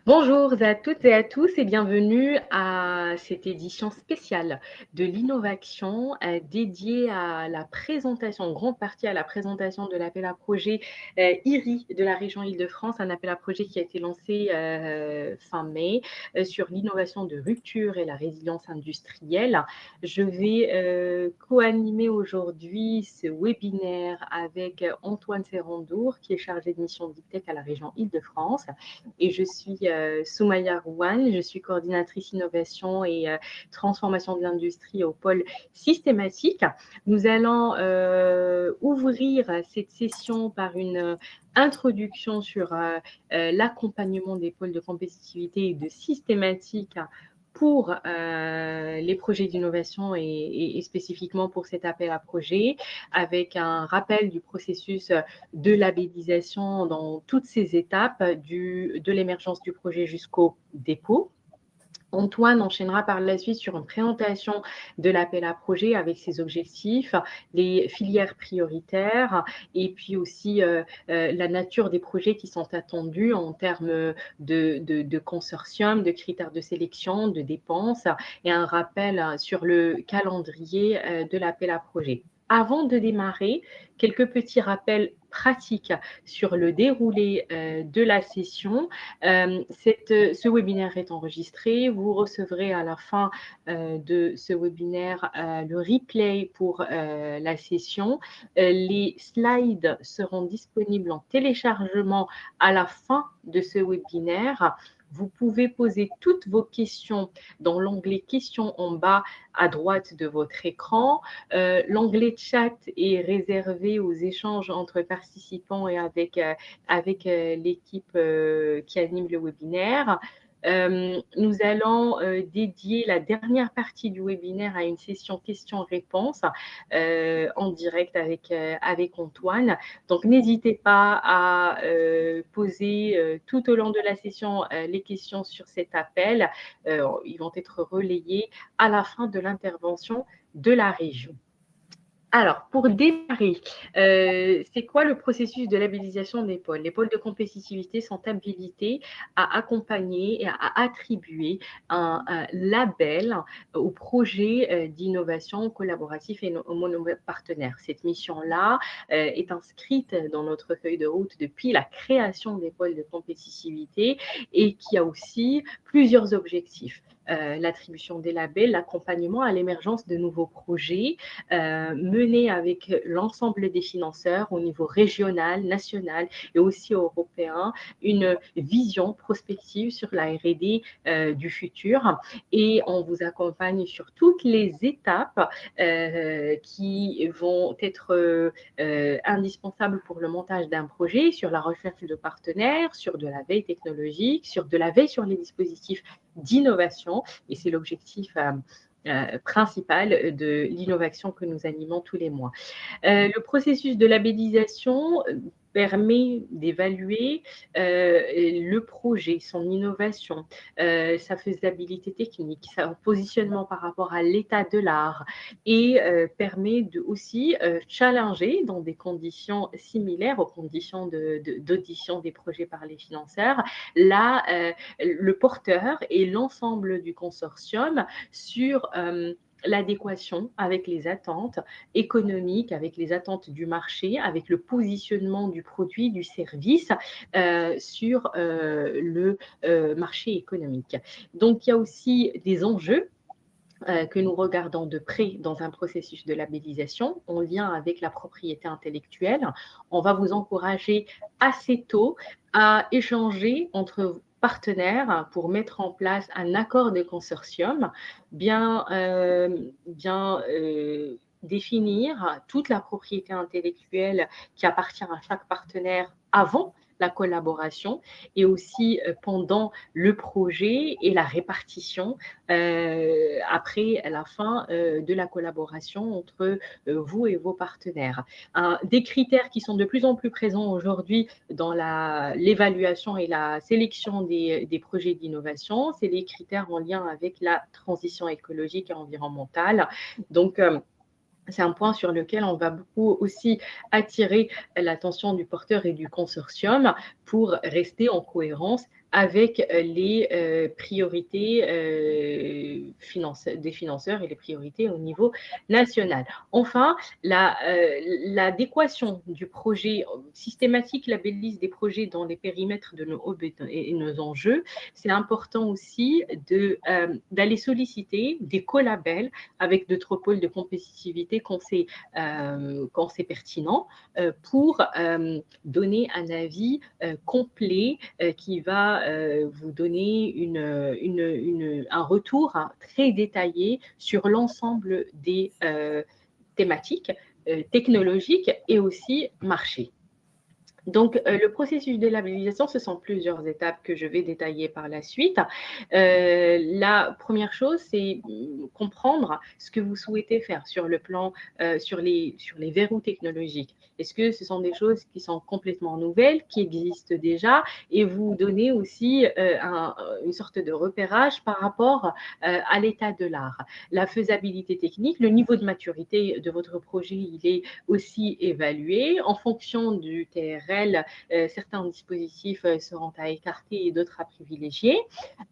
Bonjour à toutes et à tous et bienvenue à cette édition spéciale de l'innovation dédiée à la présentation, en grande partie à la présentation de l'appel à projet IRI de la région Île-de-France, un appel à projet qui a été lancé fin mai sur l'innovation de rupture et la résilience industrielle. Je vais co-animer aujourd'hui ce webinaire avec Antoine Serrandour, qui est chargé de mission Deep à la région Île-de-France. Et je suis Soumaya Rouane, je suis coordinatrice innovation et transformation de l'industrie au pôle systématique. Nous allons ouvrir cette session par une introduction sur l'accompagnement des pôles de compétitivité et de systématique pour les projets d'innovation et spécifiquement pour cet appel à projet, avec un rappel du processus de labellisation dans toutes ces étapes, de l'émergence du projet jusqu'au dépôt. Antoine enchaînera par la suite sur une présentation de l'appel à projet avec ses objectifs, les filières prioritaires et puis aussi la nature des projets qui sont attendus en termes de consortium, de critères de sélection, de dépenses et un rappel sur le calendrier de l'appel à projet. Avant de démarrer, quelques petits rappels pratiques sur le déroulé de la session. Ce webinaire est enregistré. Vous recevrez à la fin de ce webinaire le replay pour la session. Les slides seront disponibles en téléchargement à la fin de ce webinaire. Vous pouvez poser toutes vos questions dans l'onglet questions en bas à droite de votre écran. L'onglet chat est réservé aux échanges entre participants et avec l'équipe qui anime le webinaire. Nous allons dédier la dernière partie du webinaire à une session questions-réponses en direct avec Antoine. Donc, n'hésitez pas à poser tout au long de la session les questions sur cet appel. Ils vont être relayés à la fin de l'intervention de la région. Alors, pour démarrer, c'est quoi le processus de labellisation des pôles? Les pôles de compétitivité sont habilités à accompagner et à attribuer un label aux projets d'innovation collaboratif et monopartenaire. Cette mission-là est inscrite dans notre feuille de route depuis la création des pôles de compétitivité et qui a aussi plusieurs objectifs. L'attribution des labels, l'accompagnement à l'émergence de nouveaux projets, menée avec l'ensemble des financeurs au niveau régional, national et aussi européen, une vision prospective sur la R&D du futur. Et on vous accompagne sur toutes les étapes qui vont être indispensables pour le montage d'un projet, sur la recherche de partenaires, sur de la veille technologique, sur de la veille sur les dispositifs d'innovation. Et c'est l'objectif principal de l'innovation que nous animons tous les mois. Le processus de labellisation permet d'évaluer le projet, son innovation, sa faisabilité technique, son positionnement par rapport à l'état de l'art et permet de aussi challenger dans des conditions similaires aux conditions d'audition des projets par les financeurs, le porteur et l'ensemble du consortium sur l'adéquation avec les attentes économiques, avec les attentes du marché, avec le positionnement du produit, du service sur le marché économique. Donc, il y a aussi des enjeux que nous regardons de près dans un processus de labellisation en lien avec la propriété intellectuelle. On va vous encourager assez tôt à échanger entre partenaires pour mettre en place un accord de consortium, bien définir toute la propriété intellectuelle qui appartient à chaque partenaire avant la collaboration et aussi pendant le projet et la répartition après la fin de la collaboration entre vous et vos partenaires. Des critères qui sont de plus en plus présents aujourd'hui dans l'évaluation et la sélection des projets d'innovation, c'est les critères en lien avec la transition écologique et environnementale. Donc, c'est un point sur lequel on va beaucoup aussi attirer l'attention du porteur et du consortium pour rester en cohérence avec les priorités des financeurs et les priorités au niveau national. Enfin, l'adéquation du projet systématique labellise des projets dans les périmètres de nos hubs et nos enjeux. C'est important aussi d'aller solliciter des collabels avec d'autres pôles de compétitivité quand c'est pertinent pour donner un avis complet qui va vous donner un retour très détaillé sur l'ensemble des thématiques technologiques et aussi marché. Donc, le processus de labellisation, ce sont plusieurs étapes que je vais détailler par la suite. La première chose, c'est comprendre ce que vous souhaitez faire sur le plan, sur les verrous technologiques. Est-ce que ce sont des choses qui sont complètement nouvelles, qui existent déjà, et vous donner aussi une sorte de repérage par rapport à l'état de l'art. La faisabilité technique, le niveau de maturité de votre projet, il est aussi évalué en fonction du TRL. Certains dispositifs seront à écarter et d'autres à privilégier.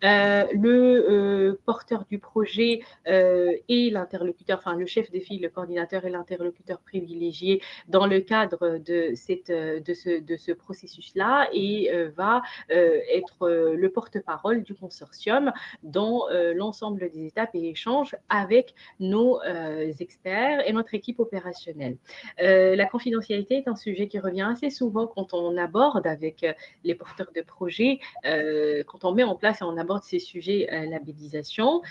Le porteur du projet et l'interlocuteur, enfin le chef de file, le coordinateur et l'interlocuteur privilégié dans le cadre de ce processus-là et va être le porte-parole du consortium dans l'ensemble des étapes et échanges avec nos experts et notre équipe opérationnelle. La confidentialité est un sujet qui revient assez souvent quand on aborde avec les porteurs de projets, quand on met en place et on aborde ces sujets labellisation.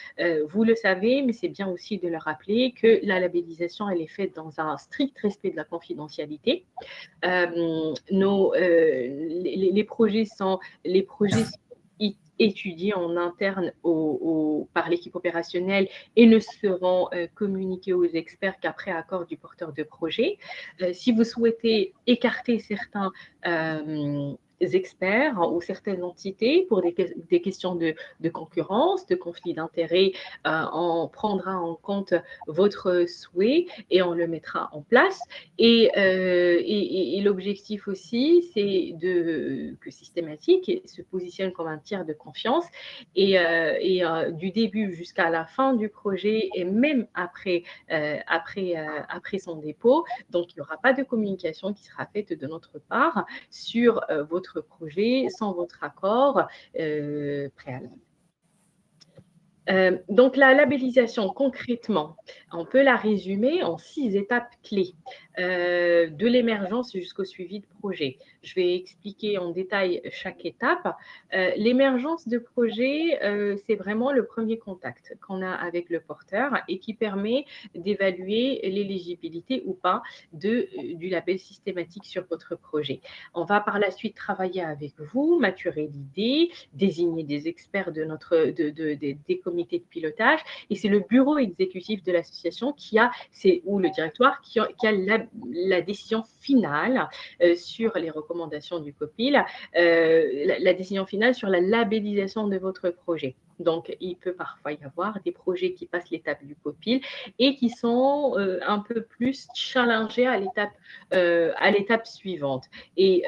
Vous le savez, mais c'est bien aussi de le rappeler que la labellisation, elle est faite dans un strict respect de la confidentialité. Les projets sont étudiés en interne par l'équipe opérationnelle et ne seront communiqués aux experts qu'après accord du porteur de projet. Si vous souhaitez écarter certains experts ou certaines entités pour des questions de concurrence, de conflit d'intérêts, on prendra en compte votre souhait et on le mettra en place. Et l'objectif aussi, c'est que Systématique se positionne comme un tiers de confiance et du début jusqu'à la fin du projet et même après son dépôt. Donc, il n'y aura pas de communication qui sera faite de notre part sur votre projet sans votre accord préalable. Donc, la labellisation, concrètement, on peut la résumer en 6 étapes clés, de l'émergence jusqu'au suivi de projet. Je vais expliquer en détail chaque étape. L'émergence de projet, c'est vraiment le premier contact qu'on a avec le porteur et qui permet d'évaluer l'éligibilité ou pas du label systématique sur votre projet. On va par la suite travailler avec vous, maturer l'idée, désigner des experts des comités de pilotage, et c'est le bureau exécutif de l'association ou le directoire qui a la décision finale sur les recommandations du COPIL, la décision finale sur la labellisation de votre projet. Donc, il peut parfois y avoir des projets qui passent l'étape du COPIL et qui sont un peu plus challengés à l'étape suivante. Et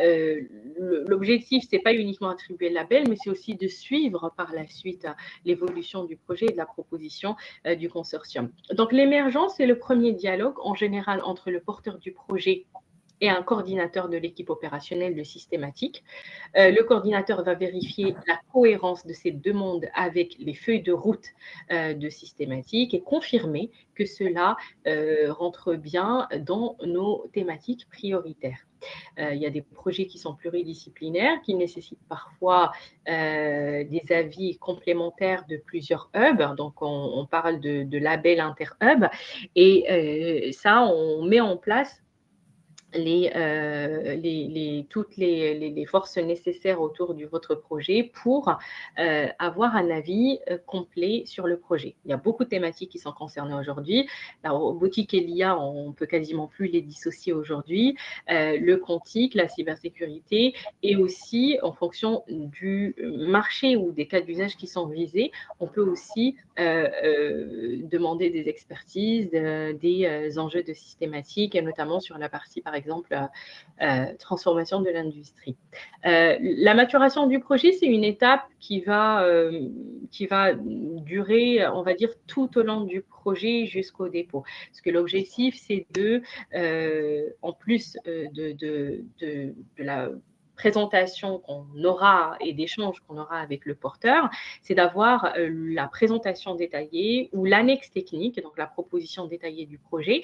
l'objectif, ce n'est pas uniquement attribuer le label, mais c'est aussi de suivre par la suite l'évolution du projet et de la proposition du consortium. Donc, l'émergence, c'est le premier dialogue en général entre le porteur du projet et un coordinateur de l'équipe opérationnelle de Systématique. Le coordinateur va vérifier la cohérence de ces demandes avec les feuilles de route de Systématique et confirmer que cela rentre bien dans nos thématiques prioritaires. Il y a des projets qui sont pluridisciplinaires, qui nécessitent parfois des avis complémentaires de plusieurs hubs. Donc, on parle de label inter-hub. Et ça, on met en place toutes les forces nécessaires autour de votre projet pour avoir un avis complet sur le projet. Il y a beaucoup de thématiques qui sont concernées aujourd'hui. La robotique et l'IA, on ne peut quasiment plus les dissocier aujourd'hui. Le quantique, la cybersécurité, et aussi en fonction du marché ou des cas d'usage qui sont visés, on peut aussi demander des expertises, des enjeux de systématique, et notamment sur la partie, par exemple, exemple, transformation de l'industrie. La maturation du projet, c'est une étape qui va durer, on va dire, tout au long du projet jusqu'au dépôt. Parce que l'objectif, c'est en plus de la présentation qu'on aura et d'échanges qu'on aura avec le porteur, c'est d'avoir la présentation détaillée ou l'annexe technique, donc la proposition détaillée du projet,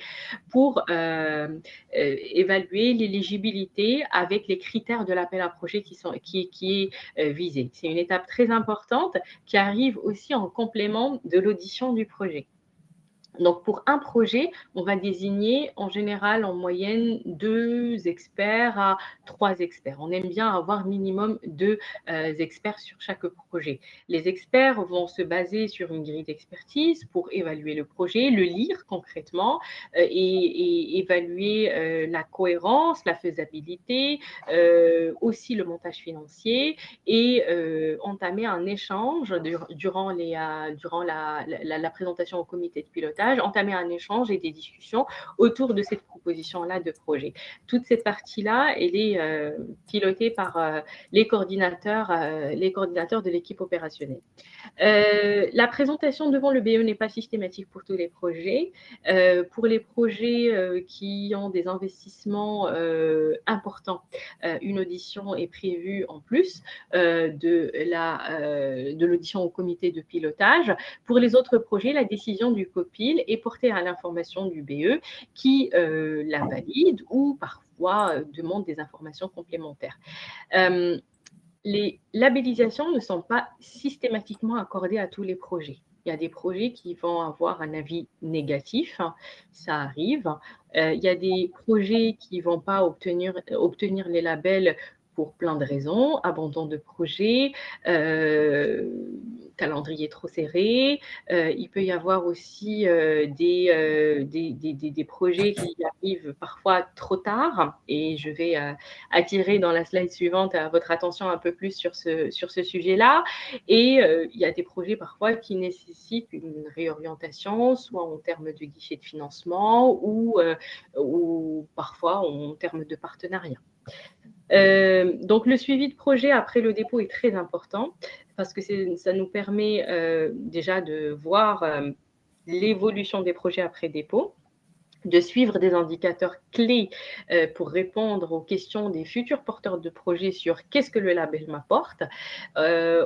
pour évaluer l'éligibilité avec les critères de l'appel à projet qui est visé. C'est une étape très importante qui arrive aussi en complément de l'audition du projet. Donc, pour un projet, on va désigner en général en moyenne 2 experts à 3 experts. On aime bien avoir minimum 2 experts sur chaque projet. Les experts vont se baser sur une grille d'expertise pour évaluer le projet, le lire concrètement et évaluer la cohérence, la faisabilité, aussi le montage financier et entamer un échange durant la présentation au comité de pilotage, entamer un échange et des discussions autour de cette proposition-là de projet. Toute cette partie-là, elle est pilotée par les coordinateurs de l'équipe opérationnelle. La présentation devant le BE n'est pas systématique pour tous les projets. Pour les projets qui ont des investissements importants, une audition est prévue en plus de l'audition au comité de pilotage. Pour les autres projets, la décision du COPIL est portée à l'information du BE qui la valide ou parfois demande des informations complémentaires. Les labellisations ne sont pas systématiquement accordées à tous les projets. Il y a des projets qui vont avoir un avis négatif, ça arrive. Il y a des projets qui ne vont pas obtenir les labels pour plein de raisons, abandon de projet, calendrier trop serré. Il peut y avoir aussi des projets qui arrivent parfois trop tard et je vais attirer dans la slide suivante votre attention un peu plus sur ce sujet-là. Et il y a des projets parfois qui nécessitent une réorientation, soit en termes de guichet de financement ou parfois en termes de partenariat. Donc, le suivi de projet après le dépôt est très important parce que ça nous permet déjà de voir l'évolution des projets après dépôt, de suivre des indicateurs clés pour répondre aux questions des futurs porteurs de projets sur qu'est-ce que le label m'apporte.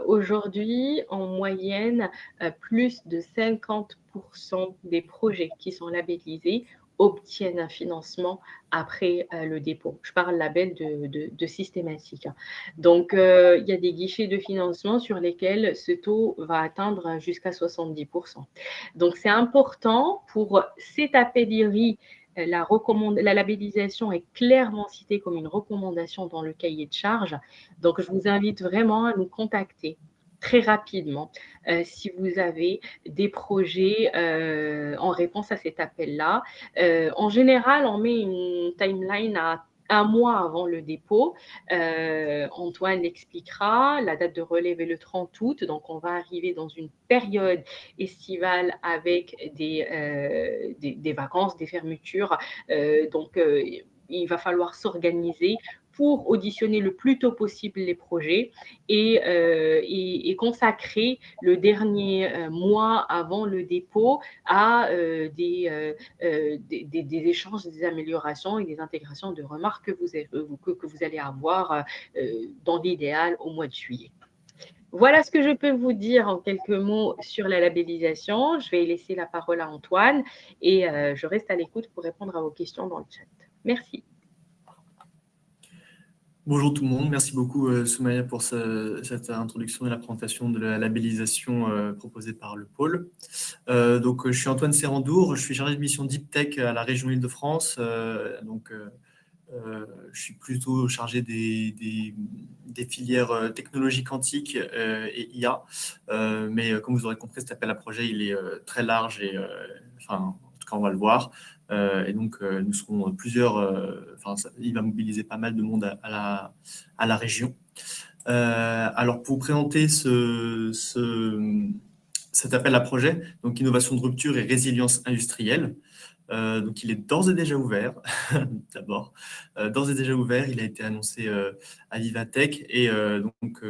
Aujourd'hui, en moyenne, plus de 50% des projets qui sont labellisés obtiennent un financement après le dépôt. Je parle label de systématique. Donc, il y a des guichets de financement sur lesquels ce taux va atteindre jusqu'à 70%. Donc, c'est important pour cet appellerie. La labellisation est clairement citée comme une recommandation dans le cahier de charge. Donc, je vous invite vraiment à nous contacter très rapidement si vous avez des projets en réponse à cet appel-là. En général, on met une timeline à 1 mois avant le dépôt. Antoine l'expliquera. La date de relève est le 30 août, donc on va arriver dans une période estivale avec des vacances, des fermetures. Donc, il va falloir s'organiser pour auditionner le plus tôt possible les projets et consacrer le dernier mois avant le dépôt à des échanges, des améliorations et des intégrations de remarques que vous allez avoir dans l'idéal au mois de juillet. Voilà ce que je peux vous dire en quelques mots sur la labellisation. Je vais laisser la parole à Antoine et je reste à l'écoute pour répondre à vos questions dans le chat. Merci. Bonjour tout le monde, merci beaucoup Soumaya pour cette introduction et la présentation de la labellisation proposée par le pôle. Donc, je suis Antoine Serrandour, je suis chargé de mission Deep Tech à la région Île-de-France. Je suis plutôt chargé des filières technologie quantique et IA. Mais comme vous aurez compris, cet appel à projet, il est très large et en tout cas, on va le voir. Et donc, nous serons plusieurs. Il va mobiliser pas mal de monde à la région. Alors, pour vous présenter cet appel à projet, donc innovation de rupture et résilience industrielle. Donc, il est d'ores et déjà ouvert, d'abord. D'ores et déjà ouvert, il a été annoncé à Vivatech et donc,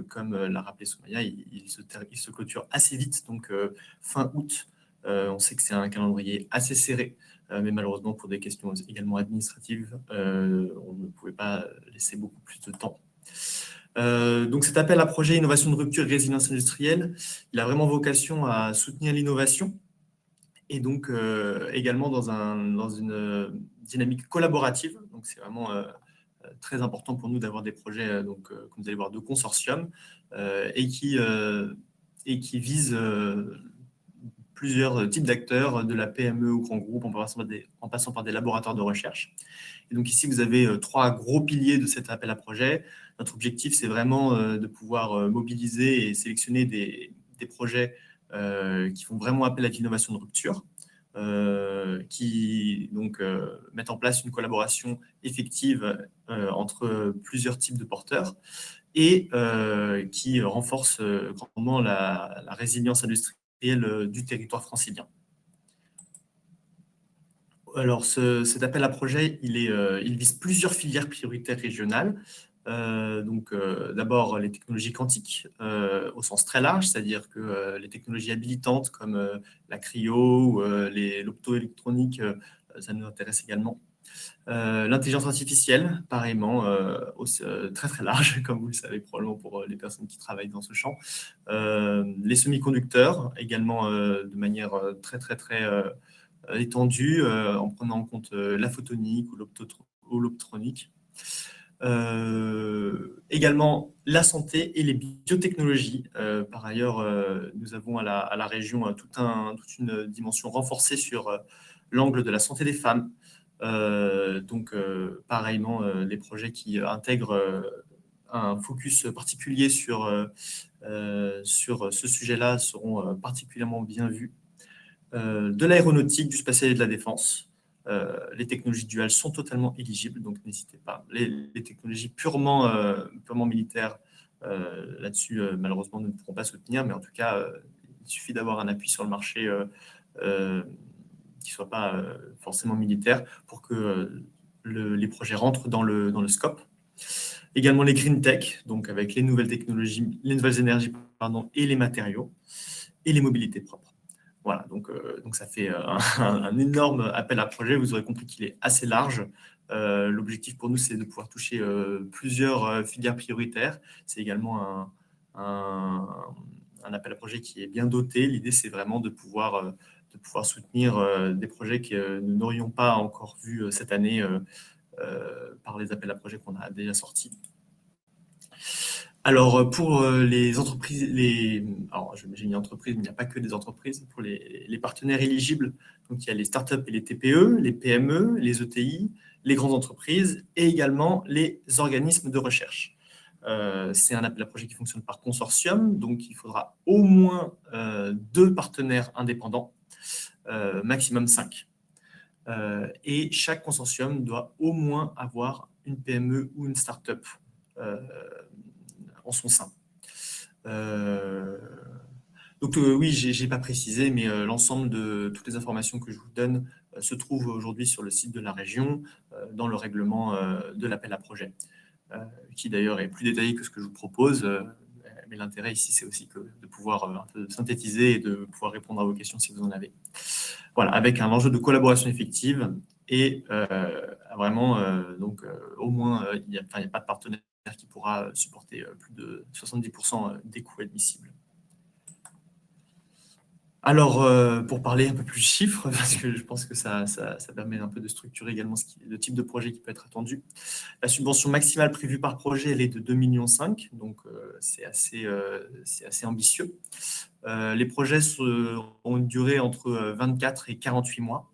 comme l'a rappelé Soumaya, il se clôture assez vite, donc fin août. On sait que c'est un calendrier assez serré, mais malheureusement, pour des questions également administratives, on ne pouvait pas laisser beaucoup plus de temps. Donc, cet appel à projet Innovation de rupture et résilience industrielle, il a vraiment vocation à soutenir l'innovation et donc également dans une dynamique collaborative. Donc, c'est vraiment très important pour nous d'avoir des projets, comme vous allez voir, de consortium et qui visent plusieurs types d'acteurs, de la PME au grand groupe, en passant par des laboratoires de recherche. Et donc ici, vous avez trois gros piliers de cet appel à projet. Notre objectif, c'est vraiment de pouvoir mobiliser et sélectionner des projets qui font vraiment appel à l'innovation de rupture, qui donc mettent en place une collaboration effective entre plusieurs types de porteurs et qui renforcent grandement la résilience industrielle du territoire francilien. Alors, cet appel à projet, il vise plusieurs filières prioritaires régionales. D'abord, les technologies quantiques au sens très large, c'est-à-dire que les technologies habilitantes comme la cryo ou l'optoélectronique, ça nous intéresse également. L'intelligence artificielle, pareillement, très très large, comme vous le savez probablement pour les personnes qui travaillent dans ce champ. Les semi-conducteurs, également de manière très très très étendue, en prenant en compte la photonique ou l'optronique. Également la santé et les biotechnologies. Par ailleurs, nous avons à la région toute une dimension renforcée sur l'angle de la santé des femmes. Pareillement, les projets qui intègrent un focus particulier sur ce sujet-là seront particulièrement bien vus. De l'aéronautique, du spatial et de la défense. Les technologies duales sont totalement éligibles, donc n'hésitez pas. Les technologies purement militaires, là-dessus, malheureusement, nous ne pourrons pas soutenir, mais en tout cas, il suffit d'avoir un appui sur le marché qui ne soit pas forcément militaire pour que les projets rentrent dans le scope. Également les green tech, donc avec les nouvelles technologies, les nouvelles énergies, et les matériaux, et les mobilités propres. Voilà, donc ça fait un énorme appel à projet. Vous aurez compris qu'il est assez large. L'objectif pour nous, c'est de pouvoir toucher plusieurs filières prioritaires. C'est également un appel à projet qui est bien doté. L'idée, c'est vraiment de pouvoir soutenir des projets que nous n'aurions pas encore vus cette année par les appels à projets qu'on a déjà sortis. Alors, pour les entreprises, alors j'ai mis entreprises, mais il n'y a pas que des entreprises. Pour les partenaires éligibles, donc il y a les startups et les TPE, les PME, les ETI, les grandes entreprises et également les organismes de recherche. C'est un appel à projet qui fonctionne par consortium, donc il faudra au moins 2 partenaires indépendants, maximum 5. Et chaque consortium doit au moins avoir une PME ou une start-up en son sein. Oui, j'ai pas précisé, mais l'ensemble de toutes les informations que je vous donne se trouvent aujourd'hui sur le site de la région, dans le règlement de l'appel à projet, qui d'ailleurs est plus détaillé que ce que je vous propose. Mais l'intérêt ici, c'est aussi de pouvoir un peu synthétiser et de pouvoir répondre à vos questions si vous en avez. Voilà, avec un enjeu de collaboration effective et vraiment, au moins, il n'y a pas de partenaire qui pourra supporter plus de 70% des coûts admissibles. Alors, pour parler un peu plus chiffres, parce que je pense que ça permet un peu de structurer également le type de projet qui peut être attendu. La subvention maximale prévue par projet, elle est de 2,5 millions, donc c'est assez ambitieux. Les projets ont une durée entre 24 et 48 mois.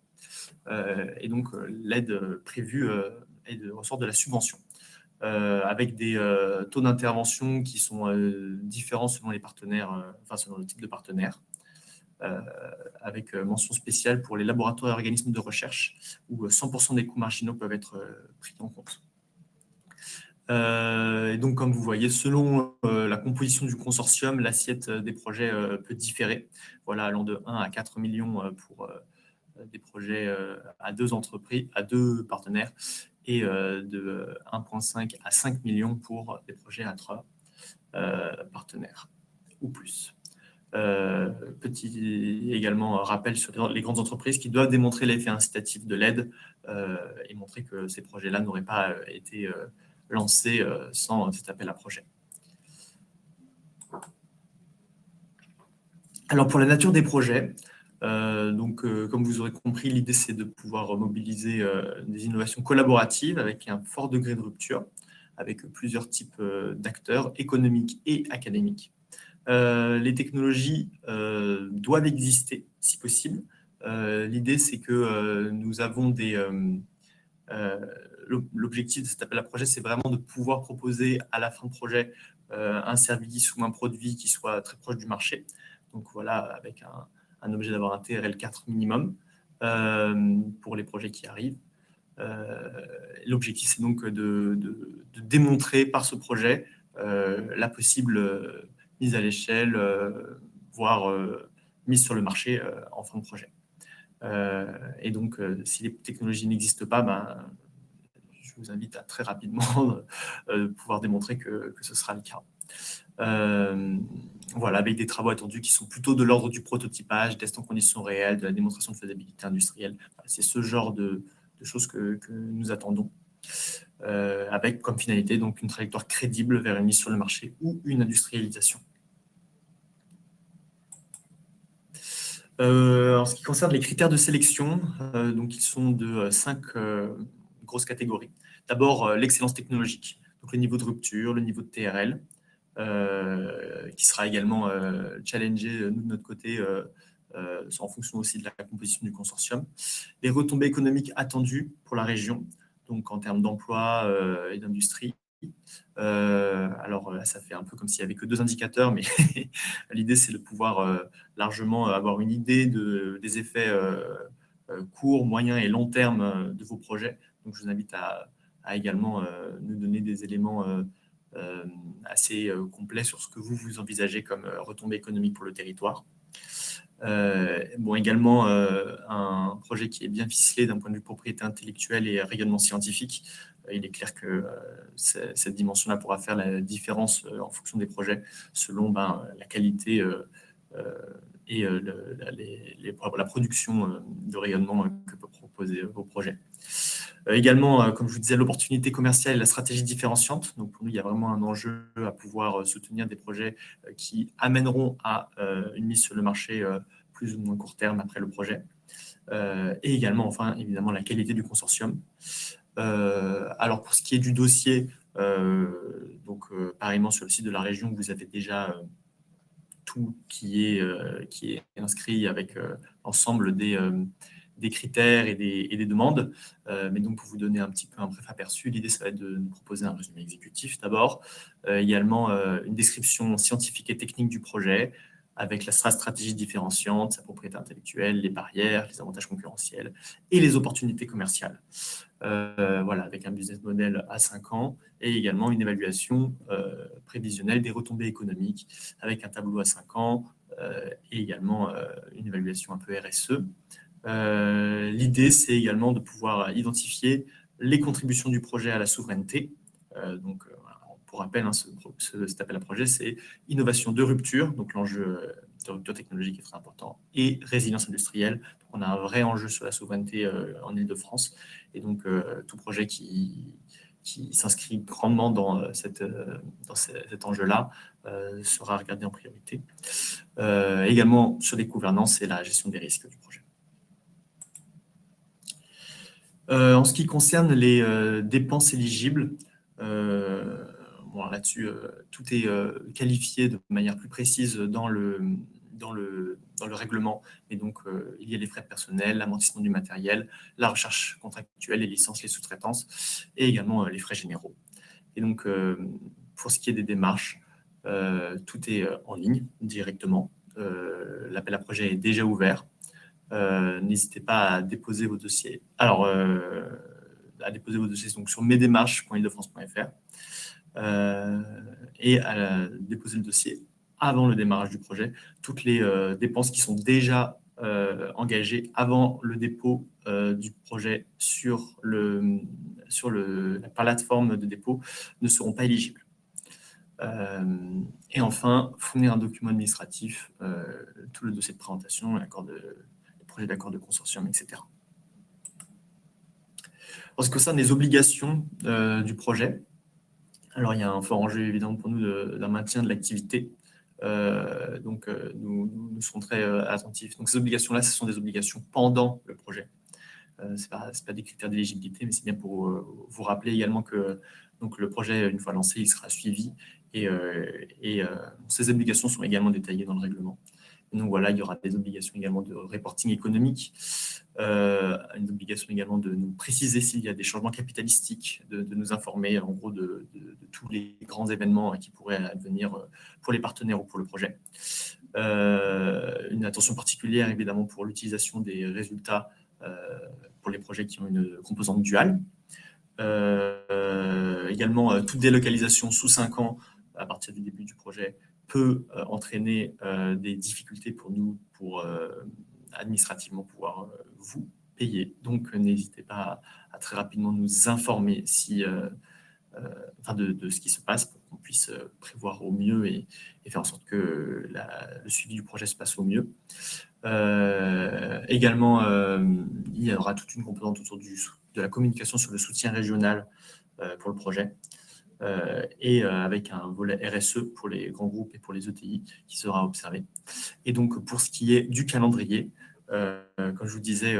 Et donc, l'aide prévue ressort de la subvention, avec des taux d'intervention qui sont différents selon les partenaires, selon le type de partenaire. Avec mention spéciale pour les laboratoires et organismes de recherche, où 100% des coûts marginaux peuvent être pris en compte. Et donc, comme vous voyez, selon la composition du consortium, l'assiette des projets peut différer, voilà, allant de 1 à 4 millions des projets à 2 entreprises, à 2 partenaires, et de 1,5 à 5 millions pour des projets à 3 partenaires ou plus. Petit également rappel sur les grandes entreprises qui doivent démontrer l'effet incitatif de l'aide et montrer que ces projets-là n'auraient pas été lancés sans cet appel à projet. Alors pour la nature des projets, comme vous aurez compris, l'idée c'est de pouvoir mobiliser des innovations collaboratives avec un fort degré de rupture, avec plusieurs types d'acteurs économiques et académiques. Les technologies doivent exister, si possible. L'idée, c'est que nous avons l'objectif de cet appel à projet, c'est vraiment de pouvoir proposer à la fin de projet un service ou un produit qui soit très proche du marché. Donc voilà, avec un objet d'avoir un TRL4 minimum pour les projets qui arrivent. L'objectif, c'est donc de démontrer par ce projet la possible mise à l'échelle, voire mise sur le marché en fin de projet. Et donc, si les technologies n'existent pas, je vous invite à très rapidement pouvoir démontrer que ce sera le cas. Voilà, avec des travaux attendus qui sont plutôt de l'ordre du prototypage, test en conditions réelles, de la démonstration de faisabilité industrielle. C'est ce genre de choses que nous attendons, avec comme finalité donc une trajectoire crédible vers une mise sur le marché ou une industrialisation. En ce qui concerne les critères de sélection, donc ils sont de 5 grosses catégories. D'abord, l'excellence technologique, donc le niveau de rupture, le niveau de TRL, qui sera également challengé, nous, de notre côté, en fonction aussi de la composition du consortium. Les retombées économiques attendues pour la région, donc en termes d'emploi et d'industrie. Alors là, ça fait un peu comme s'il n'y avait que 2 indicateurs, mais l'idée, c'est de pouvoir largement avoir une idée des effets court, moyen et long terme de vos projets. Donc, je vous invite à également nous donner des éléments assez complets sur ce que vous envisagez comme retombée économique pour le territoire. Également, un projet qui est bien ficelé d'un point de vue propriété intellectuelle et rayonnement scientifique. Il est clair que cette dimension-là pourra faire la différence en fonction des projets, selon la qualité et la production de rayonnement que peuvent proposer vos projets. Également, comme je vous disais, l'opportunité commerciale et la stratégie différenciante. Donc, pour nous, il y a vraiment un enjeu à pouvoir soutenir des projets qui amèneront à une mise sur le marché plus ou moins court terme après le projet. Et également, enfin, évidemment, la qualité du consortium. Alors, pour ce qui est du dossier, pareillement sur le site de la région, vous avez déjà tout qui est inscrit avec l'ensemble des critères et des demandes. Mais donc, pour vous donner un petit peu un bref aperçu, l'idée, ça va être de nous proposer un résumé exécutif d'abord, également une description scientifique et technique du projet, avec la stratégie différenciante, sa propriété intellectuelle, les barrières, les avantages concurrentiels et les opportunités commerciales. Voilà, avec un business model à 5 ans et également une évaluation prévisionnelle des retombées économiques avec un tableau à 5 ans et également une évaluation un peu RSE. L'idée, c'est également de pouvoir identifier les contributions du projet à la souveraineté. Pour rappel, cet appel à projet, c'est innovation de rupture, donc l'enjeu de rupture technologique est très important, et résilience industrielle. Donc, on a un vrai enjeu sur la souveraineté en Île-de-France, et donc tout projet qui s'inscrit grandement dans cet enjeu-là sera regardé en priorité. Également sur les gouvernances et la gestion des risques du projet. En ce qui concerne les dépenses éligibles, là-dessus, tout est qualifié de manière plus précise dans le règlement. Et donc, il y a les frais de personnel, l'amortissement du matériel, la recherche contractuelle, les licences, les sous-traitances, et également les frais généraux. Et donc, pour ce qui est des démarches, tout est en ligne directement. L'appel à projet est déjà ouvert. N'hésitez pas à déposer vos dossiers. Alors, à déposer vos dossiers donc, sur mesdémarches.île-de-france.fr et à déposer le dossier avant le démarrage du projet. Toutes les dépenses qui sont déjà engagés avant le dépôt du projet la plateforme de dépôt ne seront pas éligibles. Et enfin, fournir un document administratif, tout le dossier de présentation, les projets d'accord de consortium, etc. En ce qui concerne les obligations du projet, alors il y a un fort enjeu évidemment pour nous d'un maintien de l'activité. Nous serons très attentifs. Donc ces obligations-là, ce sont des obligations pendant le projet. Ce n'est pas des critères d'éligibilité, mais c'est bien pour vous rappeler également que donc, le projet, une fois lancé, il sera suivi et ces obligations sont également détaillées dans le règlement. Et donc voilà, il y aura des obligations également de reporting économique, une obligation également de nous préciser s'il y a des changements capitalistiques, de nous informer en gros de tous les grands événements qui pourraient advenir pour les partenaires ou pour le projet. Une attention particulière évidemment pour l'utilisation des résultats pour les projets qui ont une composante duale. Également, toute délocalisation sous 5 ans à partir du début du projet peut entraîner des difficultés pour nous pour administrativement pouvoir vous payer. Donc, n'hésitez pas à très rapidement nous informer de ce qui se passe pour qu'on puisse prévoir au mieux et faire en sorte que le suivi du projet se passe au mieux. Également, il y aura toute une composante autour de la communication sur le soutien régional pour le projet et avec un volet RSE pour les grands groupes et pour les ETI qui sera observé. Et donc, pour ce qui est du calendrier, comme je vous disais,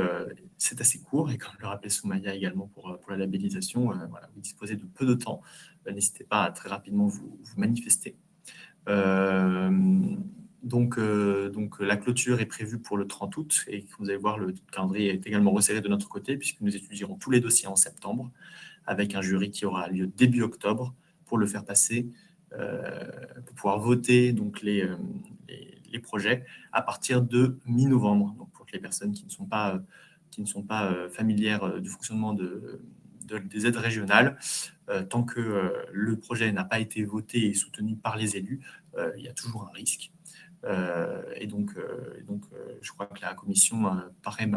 c'est assez court et comme le rappelait Soumaya également pour la labellisation, voilà, vous disposez de peu de temps. N'hésitez pas à très rapidement vous manifester. Donc, la clôture est prévue pour le 30 août et vous allez voir, le calendrier est également resserré de notre côté puisque nous étudierons tous les dossiers en septembre avec un jury qui aura lieu début octobre pour le faire passer, pour pouvoir voter donc, les projets à partir de mi-novembre. Donc, pour les personnes qui ne sont pas familières du fonctionnement des aides régionales, tant que le projet n'a pas été voté et soutenu par les élus, il y a toujours un risque. Et donc, je crois que la commission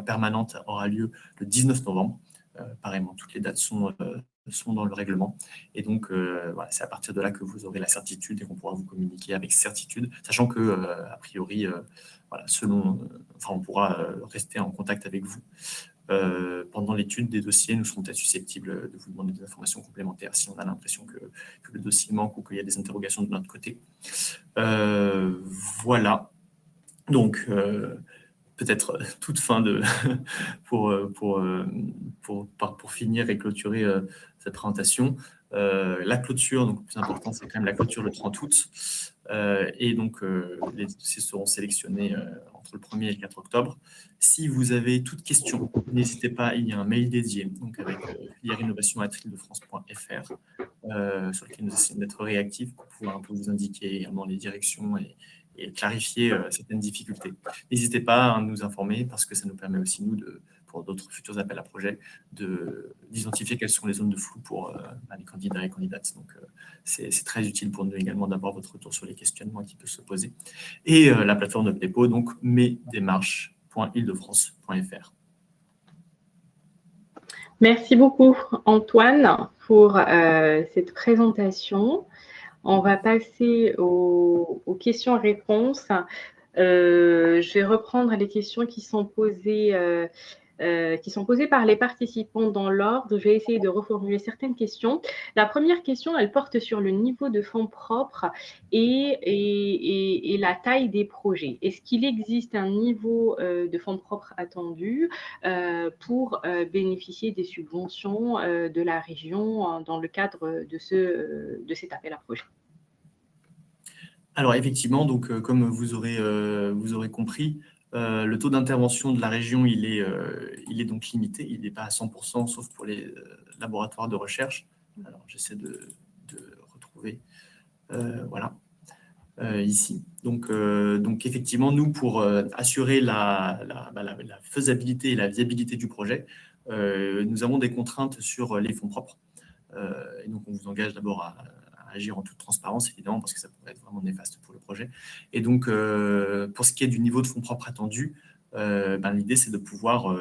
permanente aura lieu le 19 novembre. Pareillement, toutes les dates sont dans le règlement. Et donc, voilà, c'est à partir de là que vous aurez la certitude et qu'on pourra vous communiquer avec certitude, sachant que, a priori, voilà, on pourra rester en contact avec vous. Pendant l'étude des dossiers, nous serons peut-être susceptibles de vous demander des informations complémentaires si on a l'impression que le dossier manque ou qu'il y a des interrogations de notre côté. Voilà. Donc, peut-être toute fin pour finir et clôturer cette présentation. La clôture, donc le plus important, c'est quand même la clôture le 30 août. Et donc, les dossiers seront sélectionnés entre le 1er et le 4 octobre. Si vous avez toute question, n'hésitez pas, il y a un mail dédié, donc avec filièreinnovation@île-de-france.fr, sur lequel nous essayons d'être réactifs pour pouvoir un peu vous indiquer également les directions et clarifier certaines difficultés. N'hésitez pas à nous informer parce que ça nous permet aussi, nous, pour d'autres futurs appels à projets, d'identifier quelles sont les zones de flou pour les candidats et candidates. Donc, c'est très utile pour nous également d'avoir votre retour sur les questionnements qui peuvent se poser. Et la plateforme de dépôt, donc mesdémarches.île-de-france.fr. Merci beaucoup, Antoine, pour cette présentation. On va passer aux questions-réponses. Je vais reprendre les questions qui sont posées par les participants dans l'ordre. Je vais essayer de reformuler certaines questions. La première question, elle porte sur le niveau de fonds propres et la taille des projets. Est-ce qu'il existe un niveau de fonds propres attendu pour bénéficier des subventions de la région dans le cadre de cet appel à projet? Alors effectivement, donc comme vous aurez compris, le taux d'intervention de la région, il est donc limité, il n'est pas à 100%, sauf pour les laboratoires de recherche. Alors j'essaie de retrouver, voilà, ici. Donc effectivement, nous, pour assurer la faisabilité et la viabilité du projet, nous avons des contraintes sur les fonds propres. Et donc on vous engage d'abord à agir en toute transparence, évidemment, parce que ça pourrait être vraiment néfaste pour le projet. Et donc, pour ce qui est du niveau de fonds propres attendu, l'idée, c'est de pouvoir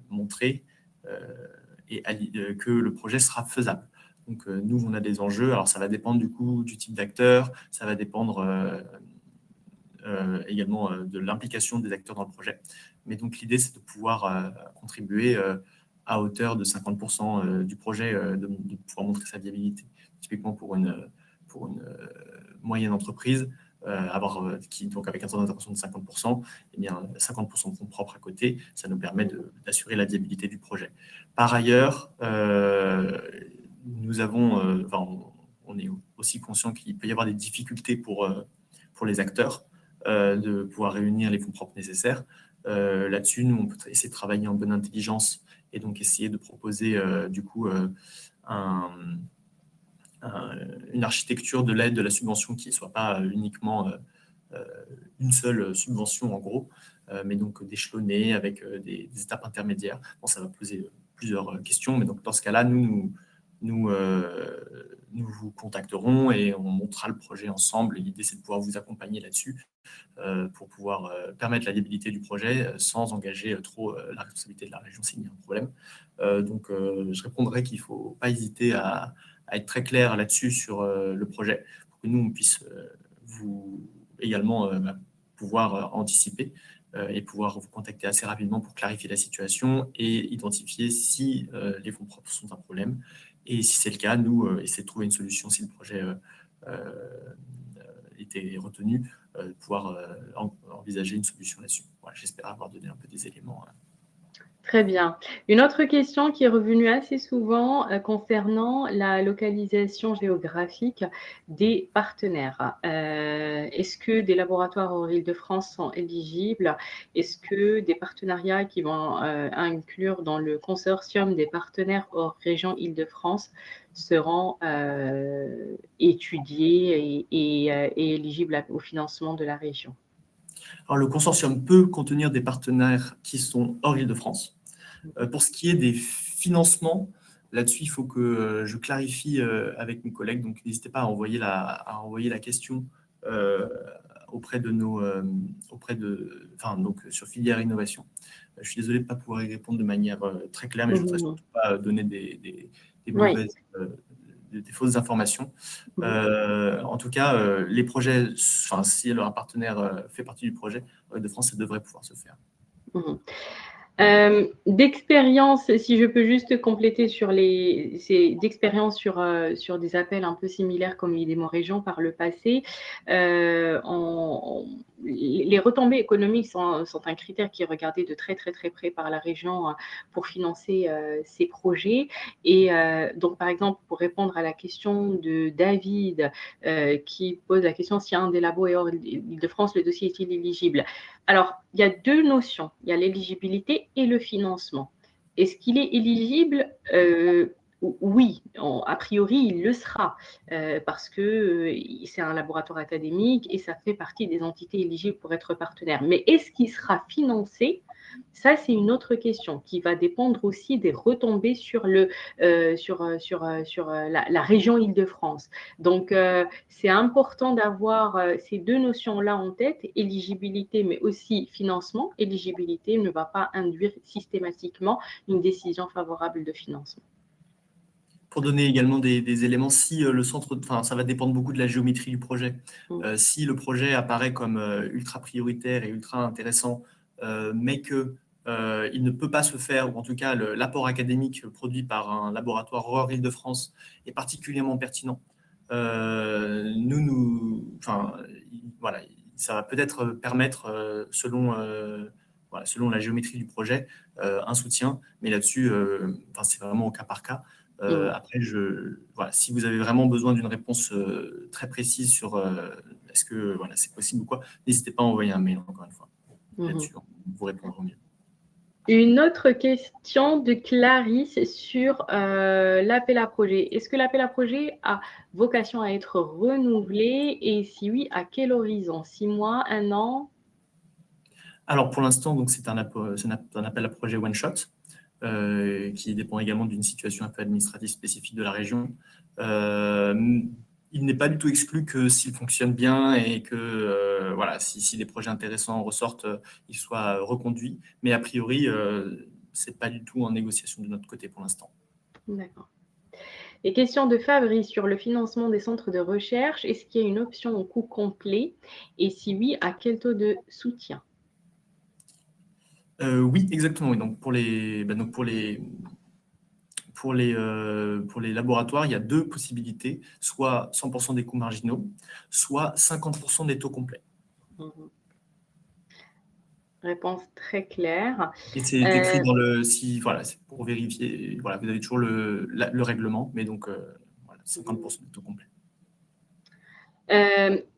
montrer que le projet sera faisable. Donc, nous, on a des enjeux. Alors, ça va dépendre du coup du type d'acteur, ça va dépendre également de l'implication des acteurs dans le projet. Mais donc, l'idée, c'est de pouvoir contribuer à hauteur de 50% du projet, de pouvoir montrer sa viabilité. Typiquement, pour une moyenne entreprise, donc avec un taux d'intervention de 50%, eh bien 50% de fonds propres à côté, ça nous permet d'assurer la viabilité du projet. Par ailleurs, on est aussi conscient qu'il peut y avoir des difficultés pour les acteurs de pouvoir réunir les fonds propres nécessaires. Là-dessus, nous, on peut essayer de travailler en bonne intelligence et donc essayer de proposer une architecture de l'aide, de la subvention qui ne soit pas uniquement une seule subvention en gros, mais donc d'échelonner avec des étapes intermédiaires. Bon, ça va poser plusieurs questions, mais donc dans ce cas-là, nous vous contacterons et on montera le projet ensemble. L'idée, c'est de pouvoir vous accompagner là-dessus pour pouvoir permettre la viabilité du projet sans engager trop la responsabilité de la région s'il y a un problème. Donc, je répondrai qu'il ne faut pas hésiter à être très clair là-dessus sur le projet pour que nous, on puisse vous également pouvoir anticiper et pouvoir vous contacter assez rapidement pour clarifier la situation et identifier si les fonds propres sont un problème. Et si c'est le cas, nous, essayer de trouver une solution si le projet était retenu, pouvoir envisager une solution là-dessus. Voilà, j'espère avoir donné un peu des éléments. Très bien. Une autre question qui est revenue assez souvent concernant la localisation géographique des partenaires. Est-ce que des laboratoires hors Île-de-France sont éligibles? Est-ce que des partenariats qui vont inclure dans le consortium des partenaires hors région Île-de-France seront étudiés et éligibles au financement de la région? Alors, le consortium peut contenir des partenaires qui sont hors Île-de-France. Pour ce qui est des financements, là-dessus, il faut que je clarifie avec mes collègues. Donc, n'hésitez pas à envoyer la question auprès de donc sur filière innovation. Je suis désolé de ne pas pouvoir y répondre de manière très claire, mais je ne voudrais surtout pas donner des mauvaises, des fausses informations. En tout cas, les projets, si un partenaire fait partie du projet, de France, ça devrait pouvoir se faire. D'expérience, si je peux juste compléter d'expérience sur des appels un peu similaires comme l'IDEMO Région par le passé, les retombées économiques sont un critère qui est regardé de très très très près par la région pour financer ces projets. Et donc par exemple, pour répondre à la question de David qui pose la question si un des labos est hors Île-de-France, le dossier est-il éligible? Alors, il y a deux notions. Il y a l'éligibilité et le financement. Est-ce qu'il est éligible? Oui, a priori, il le sera parce que c'est un laboratoire académique et ça fait partie des entités éligibles pour être partenaire. Mais est-ce qu'il sera financé? Ça, c'est une autre question qui va dépendre aussi des retombées sur la région Île-de-France. Donc, c'est important d'avoir ces deux notions-là en tête, éligibilité, mais aussi financement. Éligibilité ne va pas induire systématiquement une décision favorable de financement. Pour donner également des éléments, si le centre, ça va dépendre beaucoup de la géométrie du projet. Si le projet apparaît comme ultra prioritaire et ultra intéressant, mais que il ne peut pas se faire, ou en tout cas l'apport académique produit par un laboratoire hors Île-de-France est particulièrement pertinent. Voilà, ça va peut-être permettre, selon la géométrie du projet, un soutien, mais là-dessus, c'est vraiment au cas par cas. Après, si vous avez vraiment besoin d'une réponse très précise sur est-ce que c'est possible ou quoi, n'hésitez pas à envoyer un mail, encore une fois. Là-dessus, on vous répondra au mieux. Une autre question de Clarisse sur l'appel à projet. Est-ce que l'appel à projet a vocation à être renouvelé et si oui, à quel horizon? 6 mois, 1 an? Alors, pour l'instant, c'est un appel à projet one-shot. Qui dépend également d'une situation un peu administrative spécifique de la région. il n'est pas du tout exclu que s'il fonctionne bien et que voilà, si des projets intéressants ressortent, ils soient reconduits. Mais a priori, ce n'est pas du tout en négociation de notre côté pour l'instant. D'accord. Et question de Fabrice sur le financement des centres de recherche. Est-ce qu'il y a une option au coût complet? Et si oui, à quel taux de soutien? Oui, exactement. Oui. Donc pour les laboratoires, il y a deux possibilités, soit 100% des coûts marginaux, soit 50% des taux complets. Mmh. Réponse très claire. Et c'est écrit dans le, si, voilà, c'est pour vérifier, voilà, vous avez toujours le règlement, mais donc voilà, 50% des taux complets.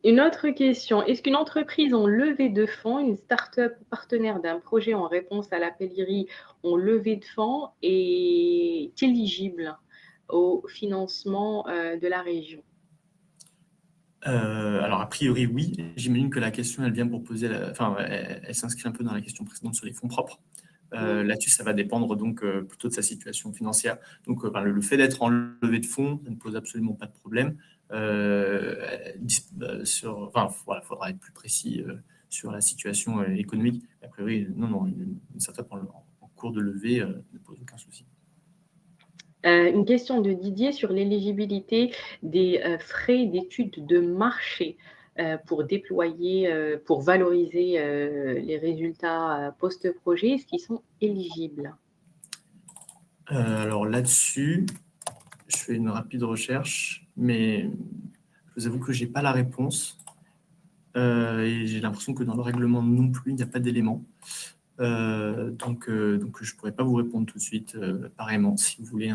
Une autre question. Est-ce qu'une entreprise en levée de fonds, une start-up partenaire d'un projet en réponse à l'appel IRI en levée de fonds est éligible au financement de la région? Alors, a priori, oui. J'imagine que la question, elle vient pour poser, enfin, elle s'inscrit un peu dans la question précédente sur les fonds propres. Mmh. Là-dessus, ça va dépendre donc plutôt de sa situation financière. Donc, enfin, le fait d'être en levée de fonds, ça ne pose absolument pas de problème. Enfin, voilà, faudra être plus précis sur la situation économique. A priori, non, une startup en cours de levée ne pose aucun souci. Une question de Didier sur l'éligibilité des frais d'études de marché pour déployer, pour valoriser les résultats post-projet. Est-ce qu'ils sont éligibles? Alors là-dessus, je fais une rapide recherche, mais je vous avoue que je n'ai pas la réponse. Et j'ai l'impression que dans le règlement non plus, il n'y a pas d'éléments. Donc, je ne pourrais pas vous répondre tout de suite, pareillement. Si vous voulez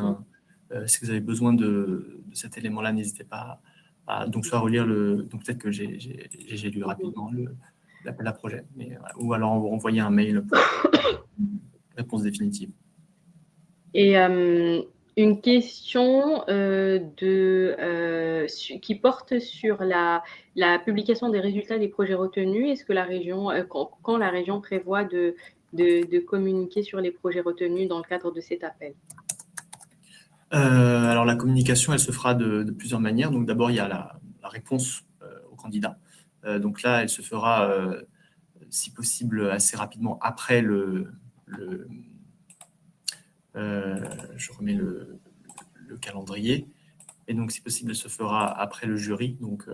si vous avez besoin de cet élément-là, n'hésitez pas à donc soit relire donc peut-être que j'ai lu rapidement l'appel à projet, mais, ou alors envoyer un mail pour une réponse définitive. Et une question qui porte sur la publication des résultats des projets retenus. Est-ce que la région, quand la région prévoit de communiquer sur les projets retenus dans le cadre de cet appel? Alors la communication, elle se fera de plusieurs manières. Donc d'abord, il y a la réponse au candidat. Donc là, elle se fera, si possible, assez rapidement après je remets le calendrier. Et donc, si possible, elle se fera après le jury, donc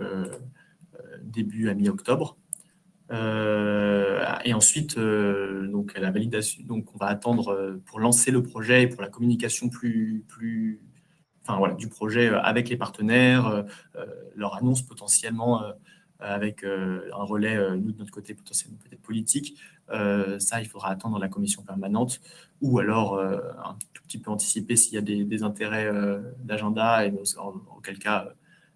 début à mi-octobre. Et ensuite, donc la validation. Donc, on va attendre pour lancer le projet et pour la communication enfin, voilà, du projet avec les partenaires, leur annonce potentiellement avec un relais, nous de notre côté, potentiellement peut-être politique. Ça, il faudra attendre la commission permanente ou alors un tout petit peu anticiper s'il y a des intérêts d'agenda, et auquel cas,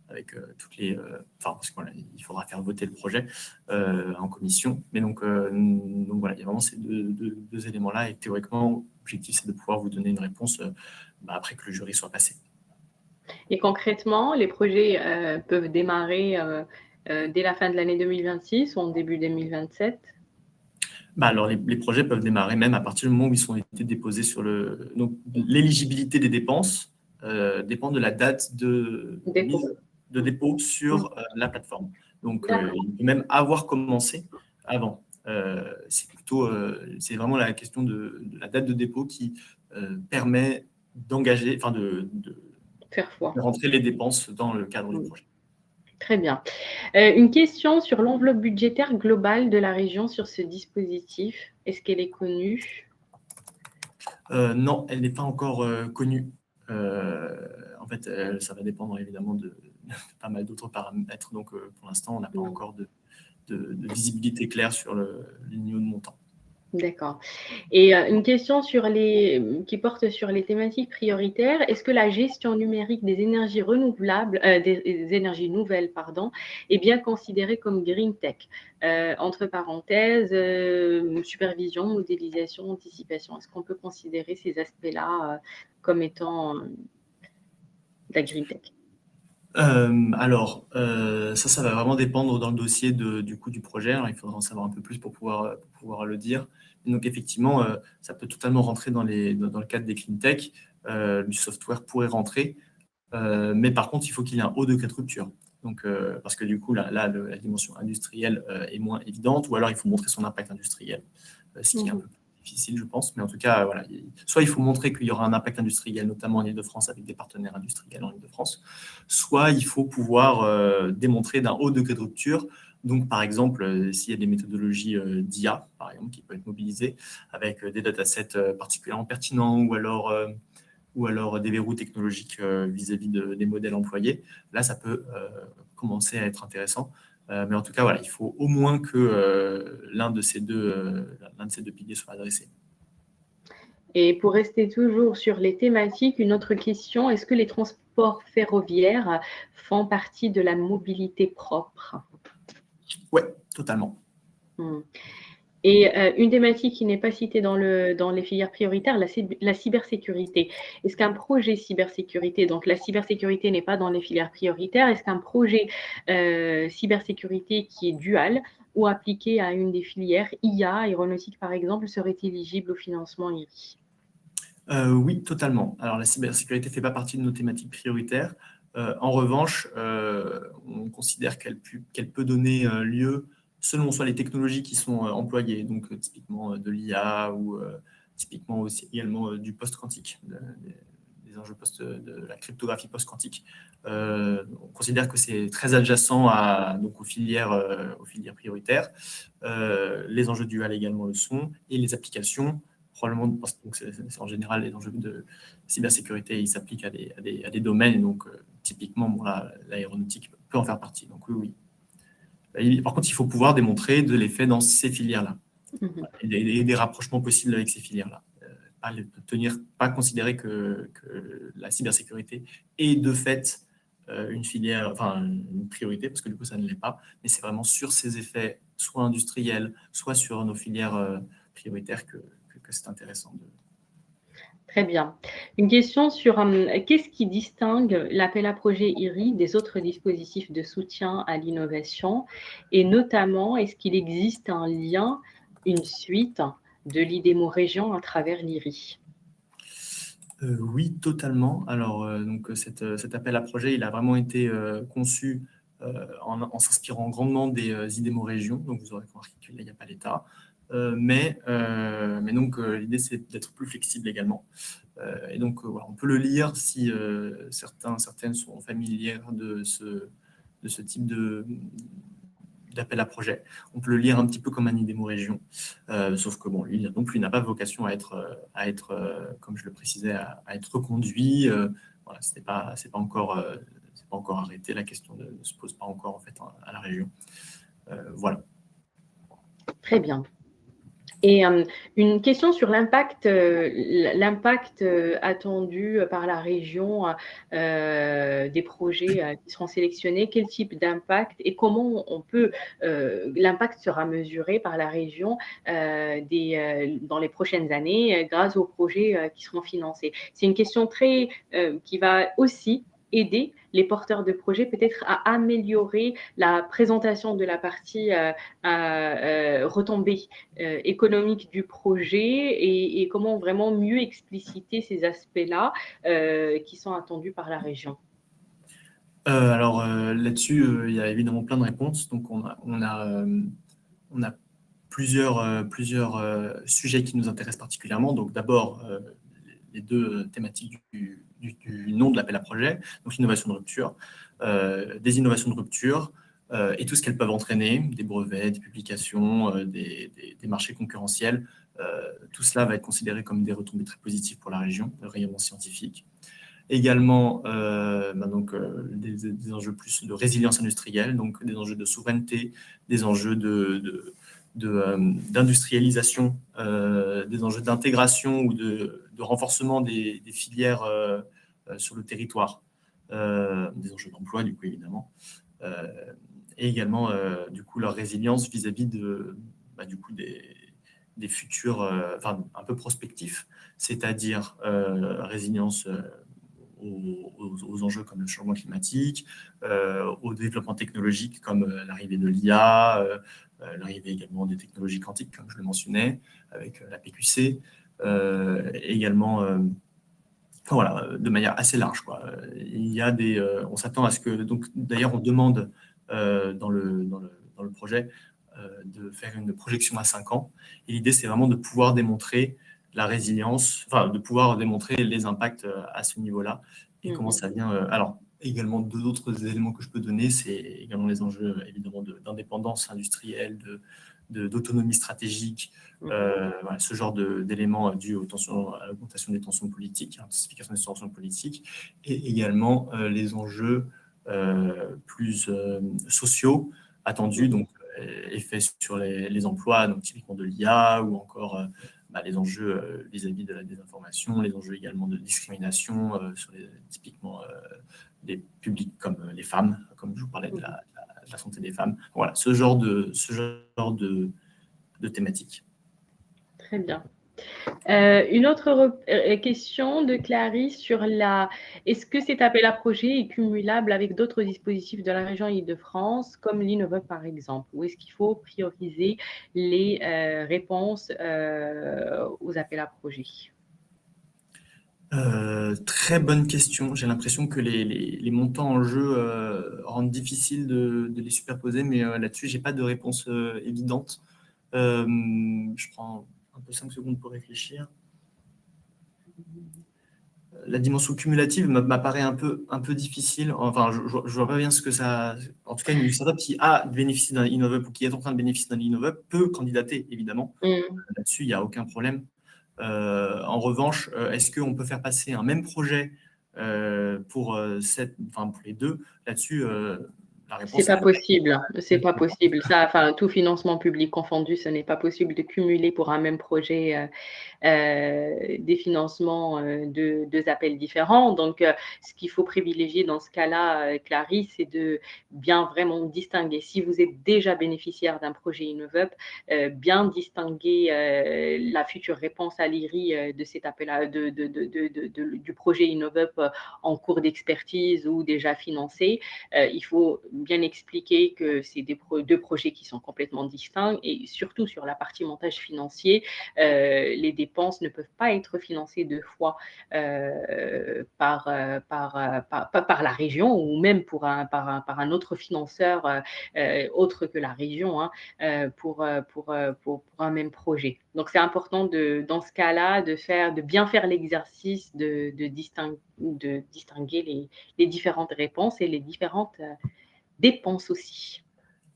avec toutes les. Enfin, parce qu'il faudra faire voter le projet en commission. Mais donc voilà, il y a vraiment ces deux éléments-là. Et théoriquement, l'objectif, c'est de pouvoir vous donner une réponse après que le jury soit passé. Et concrètement, les projets peuvent démarrer dès la fin de l'année 2026 ou en début 2027? Alors, les projets peuvent démarrer même à partir du moment où ils ont été déposés sur le. Donc, l'éligibilité des dépenses dépend de la date de Dépôt. mise de dépôt Mmh. sur la plateforme. Donc, D'accord. il peut même avoir commencé avant. C'est vraiment la question de la date de dépôt qui permet d'engager, enfin Faire foi. de rentrer les dépenses dans le cadre du Mmh. projet. Très bien. Une question sur l'enveloppe budgétaire globale de la région sur ce dispositif. Est-ce qu'elle est connue? Non, elle n'est pas encore connue. En fait, ça va dépendre évidemment de pas mal d'autres paramètres. Donc, pour l'instant, on n'a pas Mmh. encore de visibilité claire sur les niveaux de montant. D'accord. Et une question qui porte sur les thématiques prioritaires. Est-ce que la gestion numérique des énergies renouvelables, des énergies nouvelles, pardon, est bien considérée comme green tech? Entre parenthèses, supervision, modélisation, anticipation. Est-ce qu'on peut considérer ces aspects-là, comme étant, de la green tech? Ça va vraiment dépendre dans le dossier du coût du projet. Alors, il faudra en savoir un peu plus pour pouvoir le dire. Et donc, effectivement, ça peut totalement rentrer dans le cadre des clean tech. Du software pourrait rentrer. Mais par contre, il faut qu'il y ait un haut degré de rupture. Donc, parce que du coup, la dimension industrielle est moins évidente, ou alors il faut montrer son impact industriel, ce qui est un peu plus difficile, je pense. Mais en tout cas, voilà, soit il faut montrer qu'il y aura un impact industriel, notamment en Île-de-France, avec des partenaires industriels en Île-de-France, soit il faut pouvoir démontrer d'un haut degré de rupture. Donc, par exemple, s'il y a des méthodologies d'IA, par exemple, qui peuvent être mobilisées avec des datasets particulièrement pertinents, ou alors des verrous technologiques vis-à-vis des modèles employés, là, ça peut commencer à être intéressant. Mais en tout cas, voilà, il faut au moins que l'un de ces deux piliers soit adressé. Et pour rester toujours sur les thématiques, une autre question, est-ce que les transports ferroviaires font partie de la mobilité propre? Oui, totalement. Et une thématique qui n'est pas citée dans les filières prioritaires, la cybersécurité. Est-ce qu'un projet cybersécurité, donc la cybersécurité n'est pas dans les filières prioritaires, est-ce qu'un projet cybersécurité qui est dual ou appliqué à une des filières IA, aéronautique par exemple, serait éligible au financement IRI? Oui, totalement. Alors, la cybersécurité ne fait pas partie de nos thématiques prioritaires. En revanche, on considère qu'elle peut donner lieu, selon soit les technologies qui sont employées, donc typiquement de l'IA ou typiquement aussi également du post-quantique, des enjeux de la cryptographie post-quantique. On considère que c'est très adjacent donc aux filières prioritaires. Les enjeux duals également le sont, et les applications, probablement, donc c'est en général les enjeux de cybersécurité, ils s'appliquent à des domaines, donc typiquement, bon, l'aéronautique peut en faire partie. Donc oui. Par contre, il faut pouvoir démontrer de l'effet dans ces filières-là, et des rapprochements possibles avec ces filières-là. Pas considérer que la cybersécurité est de fait une priorité, parce que du coup, ça ne l'est pas, mais c'est vraiment sur ces effets, soit industriels, soit sur nos filières prioritaires que c'est intéressant de... Très bien. Une question sur qu'est-ce qui distingue l'appel à projet IRI des autres dispositifs de soutien à l'innovation? Et notamment, est-ce qu'il existe un lien, une suite de l'IDEMO Région à travers l'IRI? Oui, totalement. Alors, donc, cet appel à projet, il a vraiment été conçu en s'inspirant grandement des IDEMO régions. Donc, vous aurez compris qu'il n'y a pas l'État. Mais donc, l'idée, c'est d'être plus flexible également. Et donc, voilà, on peut le lire si certaines sont familières de ce type d'appel à projet. On peut le lire un petit peu comme un IDEMO région, sauf que bon, lui non plus n'a pas vocation à être comme je le précisais, à être reconduit. Voilà, c'est pas encore arrêté. La question ne se pose pas encore en fait à la région. Voilà. Très bien. Et une question sur l'impact attendu par la région des projets qui seront sélectionnés. Quel type d'impact et comment l'impact sera mesuré par la région dans les prochaines années grâce aux projets qui seront financés? C'est une question qui va aussi aider les porteurs de projets peut-être à améliorer la présentation de la partie retombée économique du projet et comment vraiment mieux expliciter ces aspects-là qui sont attendus par la région. Alors là-dessus, il y a évidemment plein de réponses. Donc on a plusieurs sujets qui nous intéressent particulièrement. Donc d'abord, les deux thématiques du nom de l'appel à projet, donc l'innovation de rupture, des innovations de rupture et tout ce qu'elles peuvent entraîner, des brevets, des publications, des marchés concurrentiels. Tout cela va être considéré comme des retombées très positives pour la région, le rayonnement scientifique. Également, des enjeux plus de résilience industrielle, donc des enjeux de souveraineté, des enjeux d'industrialisation, des enjeux d'intégration ou de renforcement des filières sur le territoire, des enjeux d'emploi, du coup, évidemment, et également, du coup, leur résilience vis-à-vis du coup, des futurs, un peu prospectifs, c'est-à-dire résilience aux enjeux comme le changement climatique, au développement technologique comme l'arrivée de l'IA, l'arrivée également des technologies quantiques, comme je le mentionnais, avec la PQC, également enfin, voilà, de manière assez large, quoi. Il y a on s'attend à ce que, donc d'ailleurs, on demande dans le projet de faire une projection à 5 ans. Et l'idée, c'est vraiment de pouvoir démontrer la résilience, enfin, de pouvoir démontrer les impacts à ce niveau-là et comment ça vient. Alors, également, deux autres éléments que je peux donner, c'est également les enjeux, évidemment, d'indépendance industrielle, d'autonomie stratégique, voilà, ce genre d'éléments dus à l'augmentation des tensions politiques, intensification des tensions politiques, et également les enjeux plus sociaux attendus, donc effets sur les emplois, donc typiquement de l'IA, ou encore les enjeux vis-à-vis de la désinformation, les enjeux également de discrimination sur typiquement des publics comme les femmes, comme je vous parlais de la santé des femmes. Voilà, ce genre de thématiques. Très bien. Une autre question de Clarisse sur est-ce que cet appel à projet est cumulable avec d'autres dispositifs de la région Île-de-France, comme l'Innovop par exemple, ou est-ce qu'il faut prioriser les réponses aux appels à projets? Très bonne question. J'ai l'impression que les montants en jeu rendent difficile de les superposer, mais là-dessus, j'ai pas de réponse évidente. Je prends un peu 5 secondes pour réfléchir. La dimension cumulative m'apparaît un peu difficile. Enfin, je vois pas bien ce que ça. En tout cas, une startup qui a bénéficié d'un InnovUp ou qui est en train de bénéficier d'un InnovUp peut candidater, évidemment. Là-dessus, il n'y a aucun problème. En revanche, est-ce qu'on peut faire passer un même projet pour les deux? Là-dessus, la réponse C'est pas possible. C'est pas possible. Ça, enfin, tout financement public confondu, ce n'est pas possible de cumuler pour un même projet des financements de deux appels différents. Donc, ce qu'il faut privilégier dans ce cas-là, Clarisse, c'est de bien vraiment distinguer. Si vous êtes déjà bénéficiaire d'un projet InnovUp, bien distinguer la future réponse à l'IRI de cet appel du projet InnovUp en cours d'expertise ou déjà financé. Il faut bien expliquer que c'est deux projets qui sont complètement distincts et surtout sur la partie montage financier, les dépenses ne peuvent pas être financées deux fois par la région ou même par un autre financeur autre que la région pour un même projet. Donc, c'est important dans ce cas-là de bien faire l'exercice de distinguer les différentes réponses et les différentes dépenses aussi.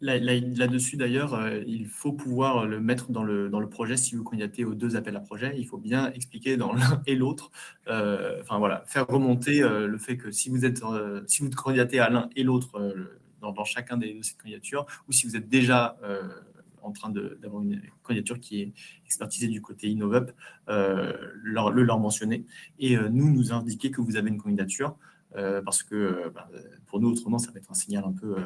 Là-dessus, d'ailleurs, il faut pouvoir le mettre dans le projet. Si vous candidatez aux deux appels à projet, il faut bien expliquer dans l'un et l'autre. Enfin, voilà, faire remonter le fait que si vous candidatez à l'un et l'autre dans chacun de ces candidatures, ou si vous êtes déjà en train d'avoir une candidature qui est expertisée du côté InnovUp, leur mentionner et nous indiquer que vous avez une candidature. Parce que pour nous, autrement, ça va être un signal un peu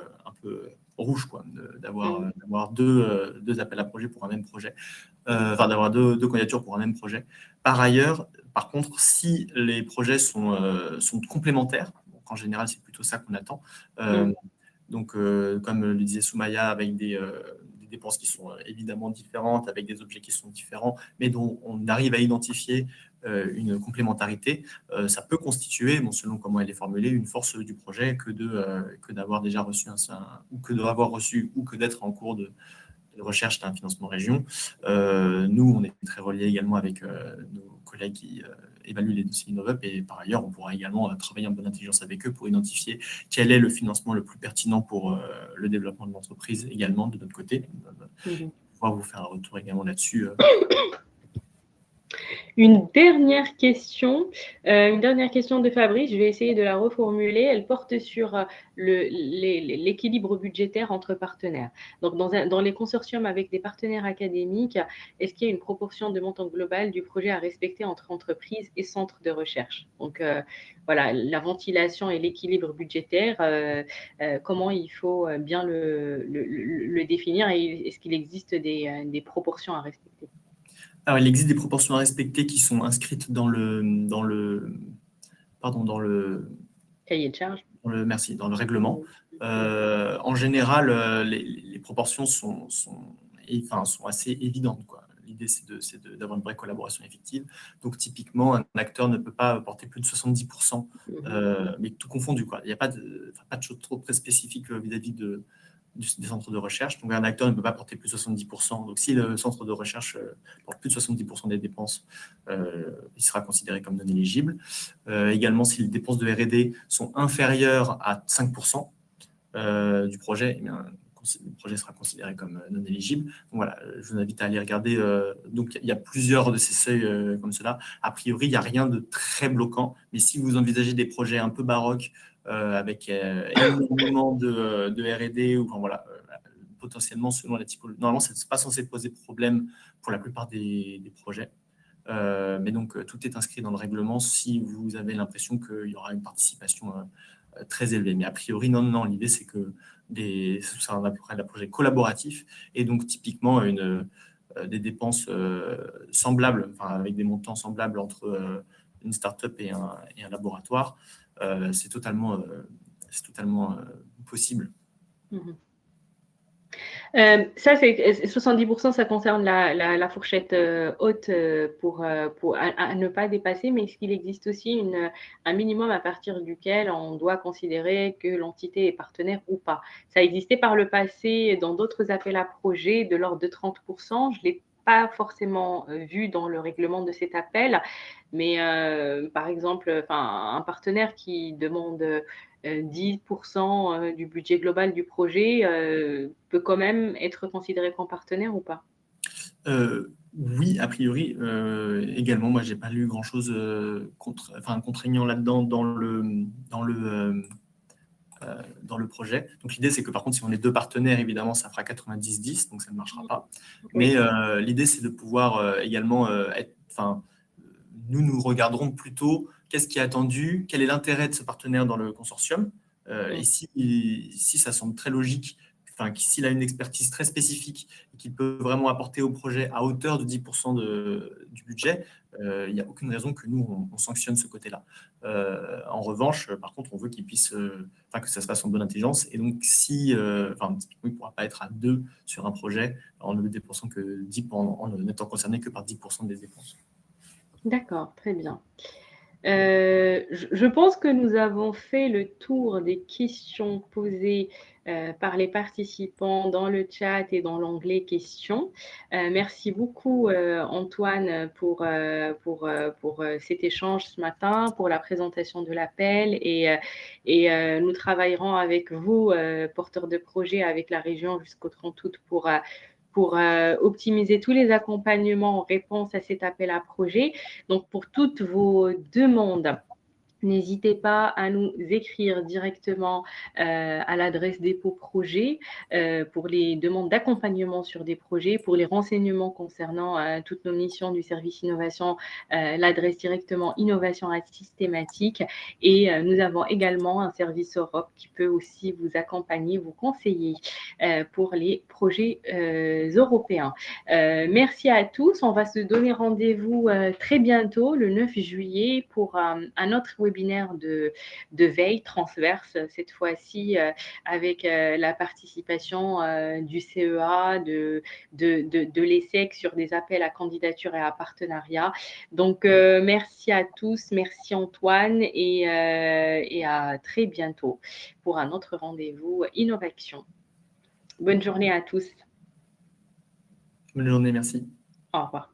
rouge, quoi, d'avoir deux appels à projet pour un même projet, enfin d'avoir deux candidatures pour un même projet. Par ailleurs, par contre, si les projets sont complémentaires, donc en général, c'est plutôt ça qu'on attend. Donc, comme le disait Soumaya, avec des dépenses qui sont évidemment différentes, avec des objets qui sont différents, mais dont on arrive à identifier une complémentarité, ça peut constituer, selon comment elle est formulée, une force du projet que d'avoir déjà reçu ou que d'avoir reçu ou que d'être en cours de recherche d'un financement région. Nous, on est très reliés également avec nos collègues qui évaluent les dossiers InnovUp et par ailleurs, on pourra également travailler en bonne intelligence avec eux pour identifier quel est le financement le plus pertinent pour le développement de l'entreprise également de notre côté. Pouvoir vous faire un retour également là-dessus. Une dernière question de Fabrice, je vais essayer de la reformuler. Elle porte sur l'équilibre budgétaire entre partenaires. Donc, dans les consortiums avec des partenaires académiques, est-ce qu'il y a une proportion de montant global du projet à respecter entre entreprises et centres de recherche? Donc, voilà, la ventilation et l'équilibre budgétaire, comment il faut bien le définir et est-ce qu'il existe des proportions à respecter? Alors, il existe des proportions à respecter qui sont inscrites dans le cahier de charge. Dans le règlement. En général, les proportions sont assez évidentes, quoi. l'idée, c'est d'avoir une vraie collaboration effective. Donc, typiquement, un acteur ne peut pas porter plus de 70%, mais tout confondu, quoi. Il n'y a pas de choses trop très spécifiques vis-à-vis des centres de recherche. Donc, un acteur ne peut pas porter plus de 70%. Donc, si le centre de recherche porte plus de 70% des dépenses, il sera considéré comme non éligible. Également, si les dépenses de R&D sont inférieures à 5% du projet, eh bien, le projet sera considéré comme non éligible. Donc voilà, je vous invite à aller regarder. Donc, il y a plusieurs de ces seuils comme cela. A priori, il n'y a rien de très bloquant, mais si vous envisagez des projets un peu baroques, avec énormément de R&D, ou enfin, voilà, potentiellement, selon la typologie, normalement, ce n'est pas censé poser problème pour la plupart des projets. Mais donc, tout est inscrit dans le règlement si vous avez l'impression qu'il y aura une participation très élevée. Mais a priori, non, l'idée, c'est que ce sera à peu près un projet collaboratif, et donc typiquement des dépenses semblables, enfin, avec des montants semblables entre une start-up et un laboratoire, c'est totalement possible. Ça, c'est 70%, ça concerne la fourchette haute à ne pas dépasser, mais est-ce qu'il existe aussi un minimum à partir duquel on doit considérer que l'entité est partenaire ou pas? Ça existait par le passé dans d'autres appels à projets de l'ordre de 30%. Je ne l'ai pas forcément vu dans le règlement de cet appel, mais par exemple, un partenaire qui demande 10% du budget global du projet peut quand même être considéré comme partenaire ou pas? Oui, a priori. Également, moi, j'ai pas lu grand-chose contraignant là-dedans dans le projet. Donc, l'idée, c'est que par contre, si on est deux partenaires, évidemment, ça fera 90-10, donc ça ne marchera pas. Mais l'idée, c'est de pouvoir également nous regarderons plutôt qu'est-ce qui est attendu, quel est l'intérêt de ce partenaire dans le consortium, et si ça semble très logique, s'il a une expertise très spécifique et qu'il peut vraiment apporter au projet à hauteur de 10% du budget, il n'y a aucune raison que nous, on sanctionne ce côté-là. En revanche, par contre, on veut qu'il puisse, que ça se fasse en bonne intelligence. Et donc, il ne pourra pas être à deux sur un projet en ne dépensant que 10%, en n'étant concerné que par 10% des dépenses. D'accord, très bien. Je pense que nous avons fait le tour des questions posées par les participants dans le chat et dans l'onglet questions. Merci beaucoup Antoine pour cet échange ce matin, pour la présentation de l'appel, et nous travaillerons avec vous, porteurs de projets, avec la région jusqu'au 30 août pour optimiser tous les accompagnements en réponse à cet appel à projet. Donc, pour toutes vos demandes, n'hésitez pas à nous écrire directement à l'adresse dépôt projet pour les demandes d'accompagnement sur des projets. Pour les renseignements concernant toutes nos missions du service innovation, l'adresse directement innovation systématique. Et nous avons également un service Europe qui peut aussi vous accompagner, vous conseiller pour les projets européens. Merci à tous. On va se donner rendez-vous très bientôt, le 9 juillet, pour un autre webinaire de veille transverse, cette fois-ci avec la participation du CEA, de l'ESSEC sur des appels à candidature et à partenariat. Donc, merci à tous, merci Antoine, et à très bientôt pour un autre rendez-vous Innovation. Bonne journée à tous. Bonne journée, merci. Au revoir.